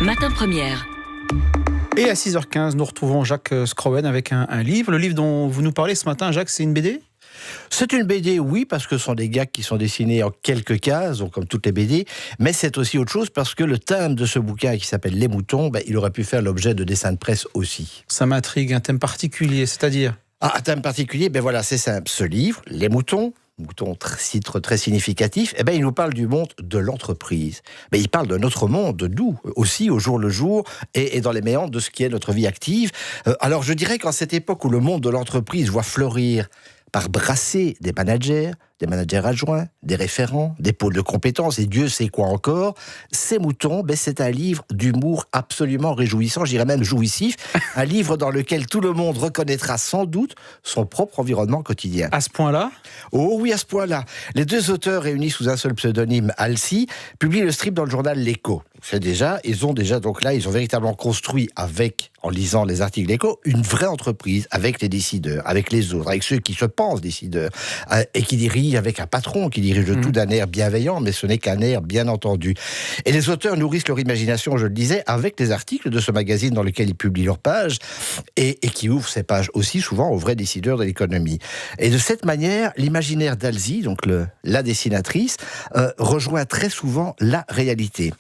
Matin Première. Et à 6h15, nous retrouvons Jacques Scrowen avec un livre. Le livre dont vous nous parlez ce matin, Jacques, c'est une BD ? C'est une BD, oui, parce que ce sont des gags qui sont dessinés en quelques cases, donc comme toutes les BD, mais c'est aussi autre chose parce que le thème de ce bouquin qui s'appelle Les moutons, il aurait pu faire l'objet de dessins de presse aussi. Ça m'intrigue, un thème particulier, c'est-à-dire ? Un thème particulier, voilà, c'est simple. Ce livre, Les moutons, titre très significatif, il nous parle du monde de l'entreprise. Mais il parle de notre monde, de nous, aussi au jour le jour, et dans les méandres de ce qui est notre vie active. Alors je dirais qu'en cette époque où le monde de l'entreprise voit fleurir par brasser des managers adjoints, des référents, des pôles de compétences, et Dieu sait quoi encore, Ces moutons, c'est un livre d'humour absolument réjouissant, je dirais même jouissif, un livre dans lequel tout le monde reconnaîtra sans doute son propre environnement quotidien. À ce point-là ? Oh oui, à ce point-là. Les deux auteurs réunis sous un seul pseudonyme, Alcy, publient le strip dans le journal L'Écho. Ils ont véritablement construit en lisant les articles L'Écho, une vraie entreprise avec les décideurs, avec les autres, avec ceux qui se pensent décideurs, et qui dirigent avec un patron, qui dirige tout d'un air bienveillant, mais ce n'est qu'un air bien entendu. Et les auteurs nourrissent leur imagination, je le disais, avec les articles de ce magazine dans lequel ils publient leurs pages, et qui ouvrent ces pages aussi souvent aux vrais décideurs de l'économie. Et de cette manière, l'imaginaire d'Alcy, donc la dessinatrice, rejoint très souvent la réalité.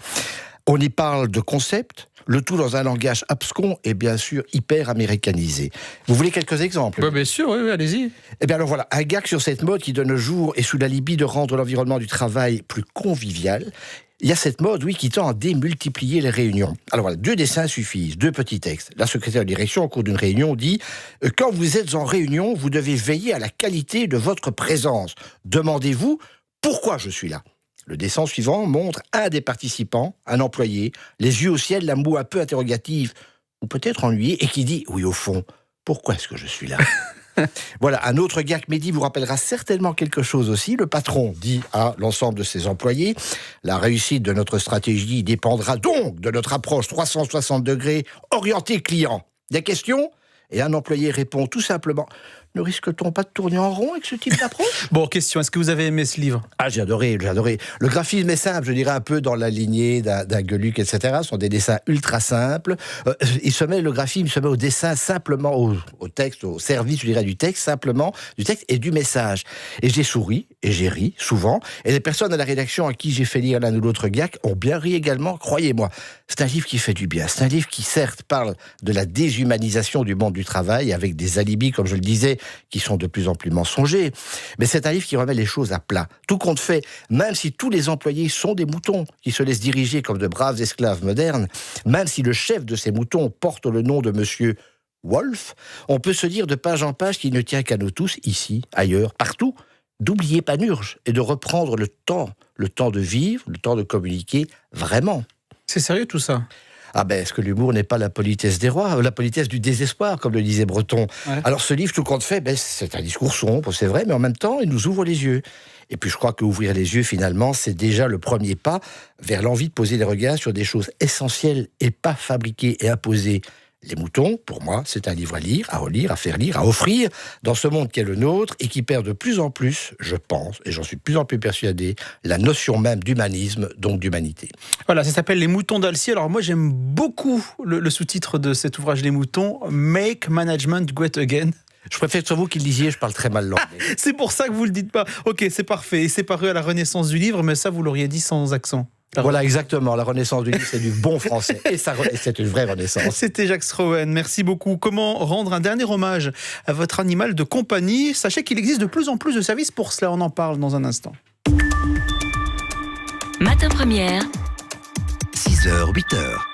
On y parle de concepts, le tout dans un langage abscon et bien sûr hyper américanisé. Vous voulez quelques exemples ? Bien sûr, oui, allez-y. Alors voilà, un gag sur cette mode qui de nos jours est sous l'alibi de rendre l'environnement du travail plus convivial. Il y a cette mode, qui tend à démultiplier les réunions. Alors voilà, 2 dessins suffisent, 2 petits textes. La secrétaire de direction, au cours d'une réunion, dit « Quand vous êtes en réunion, vous devez veiller à la qualité de votre présence. Demandez-vous pourquoi je suis là ?» Le dessin suivant montre un des participants, un employé, les yeux au ciel, la moue un peu interrogative, ou peut-être ennuyé, et qui dit « Oui, au fond, pourquoi est-ce que je suis là ?» Voilà, un autre gag comédie vous rappellera certainement quelque chose aussi. Le patron dit à l'ensemble de ses employés « La réussite de notre stratégie dépendra donc de notre approche 360 degrés orientée client. Des questions ?» Et un employé répond tout simplement « Ne risque-t-on pas de tourner en rond avec ce type d'approche ?» Bon, question, est-ce que vous avez aimé ce livre ? J'ai adoré. Le graphisme est simple, je dirais un peu dans la lignée d'un Gueuluc, etc. Ce sont des dessins ultra simples. Le graphisme se met au dessin simplement, au texte, au service, je dirais, du texte, simplement, du texte et du message. Et j'ai souri, et j'ai ri, souvent. Et les personnes à la rédaction à qui j'ai fait lire l'un ou l'autre gag ont bien ri également, croyez-moi. C'est un livre qui fait du bien. C'est un livre qui, certes, parle de la déshumanisation du monde du travail, avec des alibis, comme je le disais, qui sont de plus en plus mensongers. Mais c'est un livre qui remet les choses à plat. Tout compte fait, même si tous les employés sont des moutons, qui se laissent diriger comme de braves esclaves modernes, même si le chef de ces moutons porte le nom de Monsieur Wolf, on peut se dire de page en page qu'il ne tient qu'à nous tous, ici, ailleurs, partout, d'oublier Panurge et de reprendre le temps de vivre, le temps de communiquer vraiment. C'est sérieux tout ça ? Est-ce que l'humour n'est pas la politesse des rois, la politesse du désespoir, comme le disait Breton. Ouais. Alors ce livre, tout compte fait, c'est un discours sombre, c'est vrai, mais en même temps, il nous ouvre les yeux. Et puis je crois qu'ouvrir les yeux, finalement, c'est déjà le premier pas vers l'envie de poser des regards sur des choses essentielles et pas fabriquées et imposées. Les moutons, pour moi, c'est un livre à lire, à relire, à faire lire, à offrir, dans ce monde qui est le nôtre et qui perd de plus en plus, je pense, et j'en suis de plus en plus persuadé, la notion même d'humanisme, donc d'humanité. Voilà, ça s'appelle Les moutons d'Alcy. Alors moi, j'aime beaucoup le sous-titre de cet ouvrage Les moutons, « Make Management Great Again ». Je préfère que ce soit vous qui le disiez, je parle très mal l'anglais. C'est pour ça que vous le dites pas. Ok, c'est parfait. Et c'est paru à la Renaissance du livre, mais ça, vous l'auriez dit sans accent. Voilà, exactement. La Renaissance du livre, c'est du bon français. Et c'est une vraie Renaissance. C'était Jacques Scrowen. Merci beaucoup. Comment rendre un dernier hommage à votre animal de compagnie ? Sachez qu'il existe de plus en plus de services pour cela. On en parle dans un instant. Matin Première. 6h, 8h.